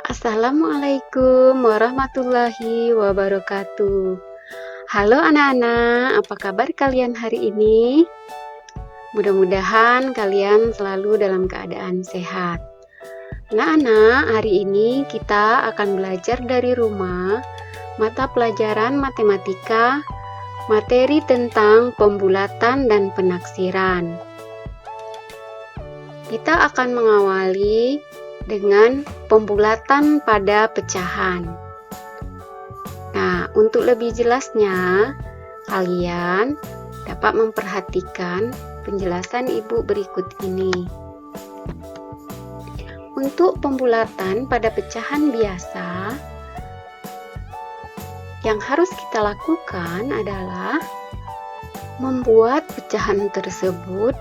Assalamualaikum warahmatullahi wabarakatuh. Halo anak-anak, apa kabar kalian hari ini? Mudah-mudahan kalian selalu dalam keadaan sehat. Anak-anak, hari ini kita akan belajar dari rumah mata pelajaran matematika, materi tentang pembulatan dan penaksiran. Kita akan mengawali dengan pembulatan pada pecahan. Nah, untuk lebih jelasnya, kalian dapat memperhatikan penjelasan ibu berikut ini. Untuk pembulatan pada pecahan biasa, yang harus kita lakukan adalah membuat pecahan tersebut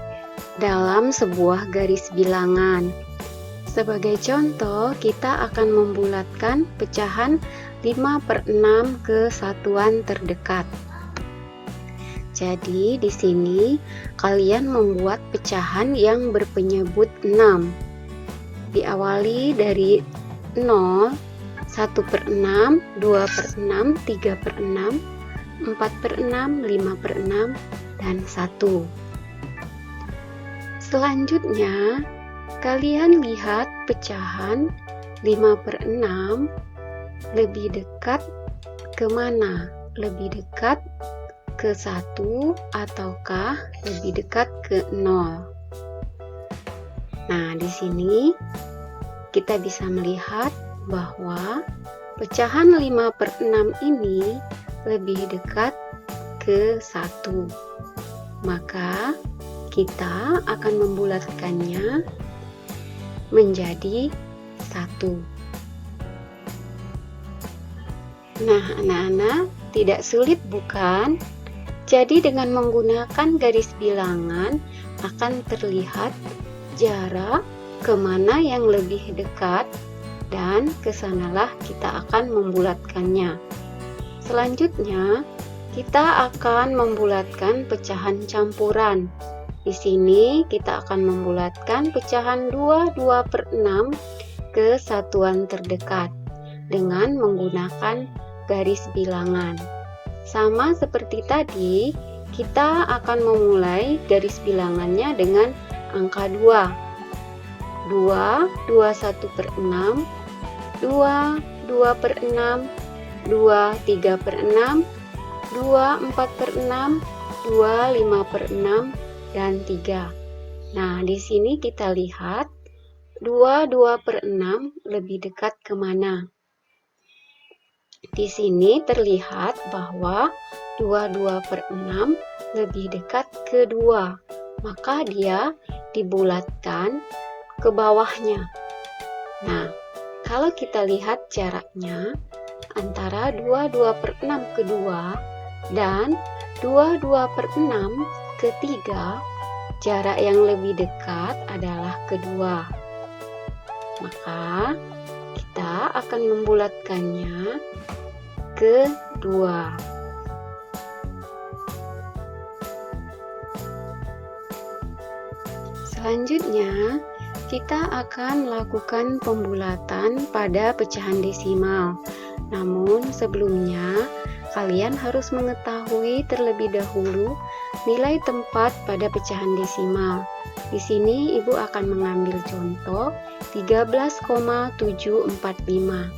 dalam sebuah garis bilangan. Sebagai contoh, kita akan membulatkan pecahan 5/6 ke satuan terdekat. Jadi, di sini kalian membuat pecahan yang berpenyebut 6. Diawali dari 0, 1/6, 2/6, 3/6, 4/6, 5/6, dan 1. Selanjutnya, kalian lihat pecahan 5/6 lebih dekat ke mana? Lebih dekat ke 1 ataukah lebih dekat ke 0? Nah, di sini kita bisa melihat bahwa pecahan 5/6 ini lebih dekat ke 1. Maka kita akan membulatkannya menjadi 1. Nah, anak-anak, tidak sulit bukan? Jadi dengan menggunakan garis bilangan akan terlihat jarak kemana yang lebih dekat dan kesanalah kita akan membulatkannya. Selanjutnya, kita akan membulatkan pecahan campuran. Di sini kita akan membulatkan pecahan 2/6 ke satuan terdekat dengan menggunakan garis bilangan. Sama seperti tadi, kita akan memulai garis bilangannya dengan angka 2. 2, 1/6, 2, 2/6, 2, 3/6, 2, 4/6, 2, 5/6, dan 3. Nah, di sini kita lihat 2/6 lebih dekat kemana? Di sini terlihat bahwa 2/6 lebih dekat ke 2, maka dia dibulatkan ke bawahnya. Nah, kalau kita lihat jaraknya antara 2/6 ke 2 dan 2/6 ke 3, jarak yang lebih dekat adalah kedua. Maka kita akan membulatkannya ke 2. Selanjutnya, kita akan melakukan pembulatan pada pecahan desimal. Namun sebelumnya, kalian harus mengetahui terlebih dahulu nilai tempat pada pecahan desimal. Di sini ibu akan mengambil contoh 13,745.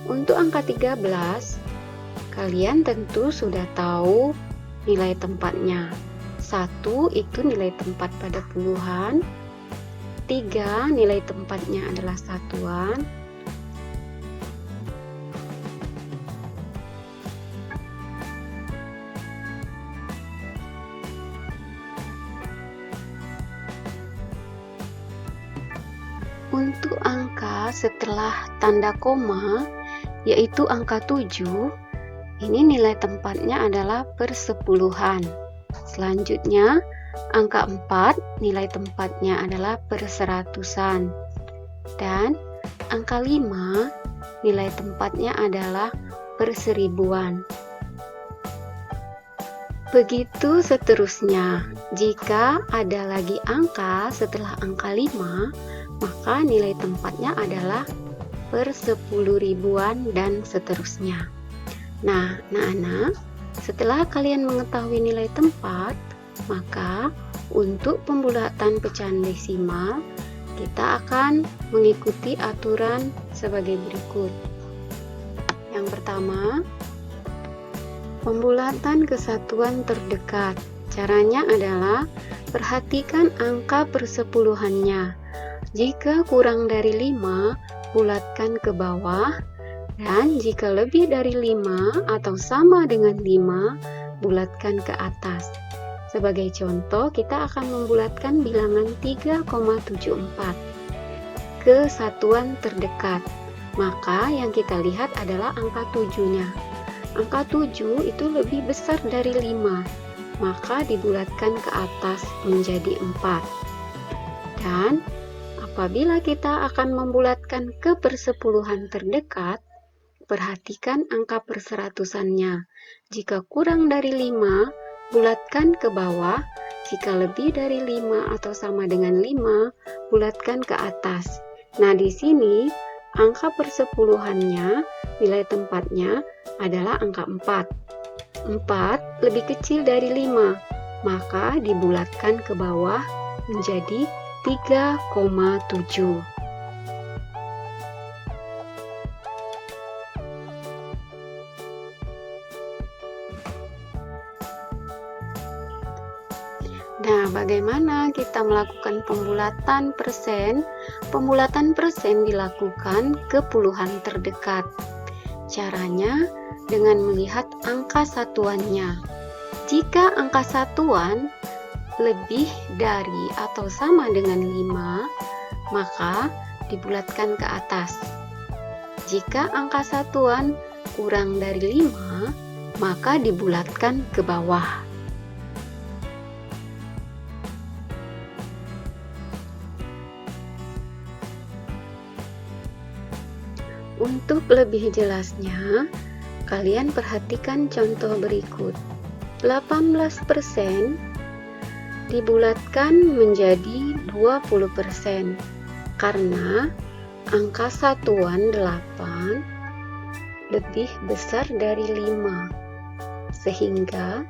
Untuk angka 13, kalian tentu sudah tahu nilai tempatnya. 1 itu nilai tempat pada puluhan, 3 nilai tempatnya adalah satuan, 4. Untuk angka setelah tanda koma, yaitu angka 7, ini nilai tempatnya adalah persepuluhan. Selanjutnya, angka 4, nilai tempatnya adalah perseratusan. Dan angka 5, nilai tempatnya adalah perseribuan. Begitu seterusnya. Jika ada lagi angka setelah angka 5, maka nilai tempatnya adalah per 10 ribuan, dan seterusnya. Nah, anak-anak, setelah kalian mengetahui nilai tempat, maka untuk pembulatan pecahan desimal, kita akan mengikuti aturan sebagai berikut. Yang pertama, pembulatan kesatuan terdekat. Caranya adalah perhatikan angka persepuluhannya. Jika kurang dari 5, bulatkan ke bawah, dan jika lebih dari 5 atau sama dengan 5, bulatkan ke atas. Sebagai contoh, kita akan membulatkan bilangan 3,74 ke satuan terdekat. Maka yang kita lihat adalah angka 7-nya. Angka 7 itu lebih besar dari 5, maka dibulatkan ke atas menjadi 4. Dan apabila kita akan membulatkan ke persepuluhan terdekat, perhatikan angka perseratusannya. Jika kurang dari 5, bulatkan ke bawah. Jika lebih dari 5 atau sama dengan 5, bulatkan ke atas. Nah, di sini angka persepuluhannya, nilai tempatnya adalah angka 4. 4 lebih kecil dari 5, maka dibulatkan ke bawah menjadi 3,7. Nah, bagaimana kita melakukan pembulatan persen? Pembulatan persen dilakukan ke puluhan terdekat. Caranya dengan melihat angka satuannya. Jika angka satuan lebih dari atau sama dengan 5, maka dibulatkan ke atas. Jika angka satuan kurang dari 5, maka dibulatkan ke bawah. Untuk lebih jelasnya, kalian perhatikan contoh berikut. 18% dibulatkan menjadi 20% karena angka satuan 8 lebih besar dari 5, sehingga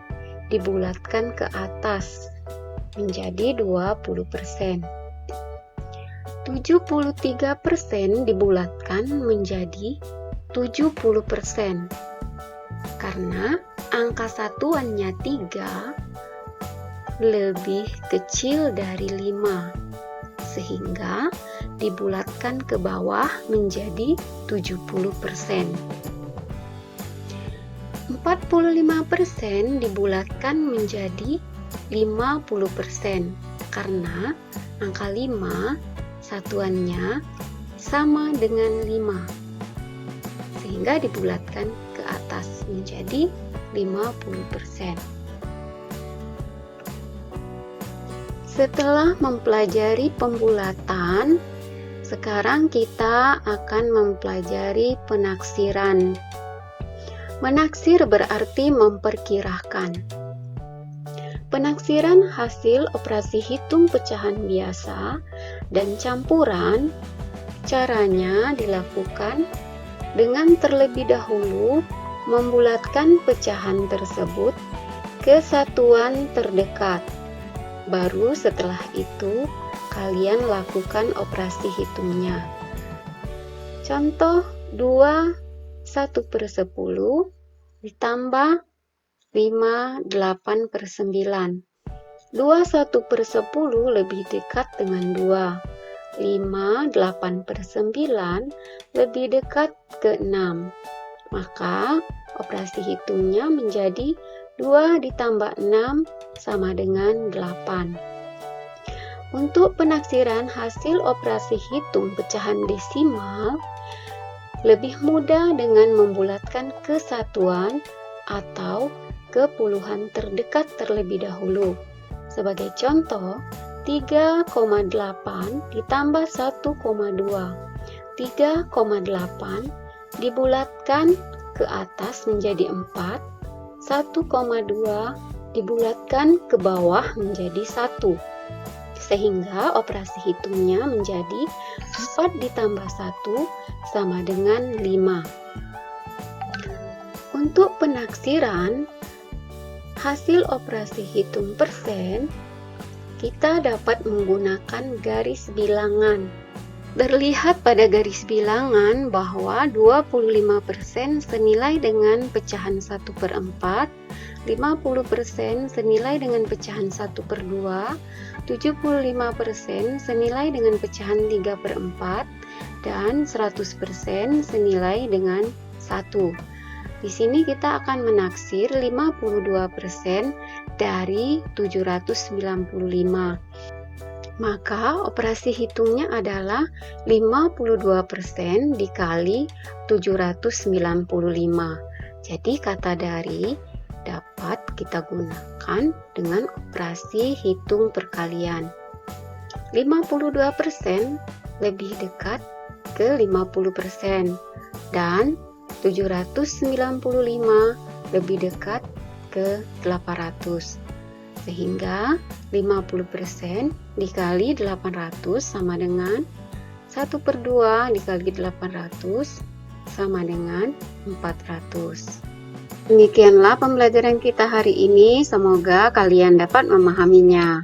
dibulatkan ke atas menjadi 20%. 73% dibulatkan menjadi 70% karena angka satuannya 3 lebih kecil dari 5, sehingga dibulatkan ke bawah menjadi 70%. 45% dibulatkan menjadi 50% karena angka 5 satuannya sama dengan 5, sehingga dibulatkan ke atas menjadi 50%. Setelah mempelajari pembulatan, sekarang kita akan mempelajari penaksiran. Menaksir berarti memperkirakan. Penaksiran hasil operasi hitung pecahan biasa dan campuran, caranya dilakukan dengan terlebih dahulu membulatkan pecahan tersebut ke satuan terdekat. Baru setelah itu kalian lakukan operasi hitungnya. Contoh 2 1/10 ditambah 5 8/9. 2 1/10 lebih dekat dengan 2. 5 8/9 lebih dekat ke 6. Maka operasi hitungnya menjadi 2 ditambah 6 sama dengan 8. Untuk penaksiran hasil operasi hitung pecahan desimal, lebih mudah dengan membulatkan ke satuan atau ke puluhan terdekat terlebih dahulu. Sebagai contoh, 3,8 ditambah 1,2. 3,8 dibulatkan ke atas menjadi 4. 1,2 dibulatkan ke bawah menjadi 1. sehingga operasi hitungnya menjadi 4 ditambah 1 sama dengan 5. Untuk penaksiran hasil operasi hitung persen, kita dapat menggunakan garis bilangan. Terlihat pada garis bilangan bahwa 25% senilai dengan pecahan 1/4, 50% senilai dengan pecahan 1/2, 75% senilai dengan pecahan 3/4, dan 100% senilai dengan 1. Di sini kita akan menaksir 52% dari 795. Maka operasi hitungnya adalah 52% dikali 795. Jadi kata dari dapat kita gunakan dengan operasi hitung perkalian. 52% lebih dekat ke 50% dan 795 lebih dekat ke 800. Sehingga 50% dikali 800 sama dengan 1/2 dikali 800 sama dengan 400. Demikianlah pembelajaran kita hari ini, semoga kalian dapat memahaminya.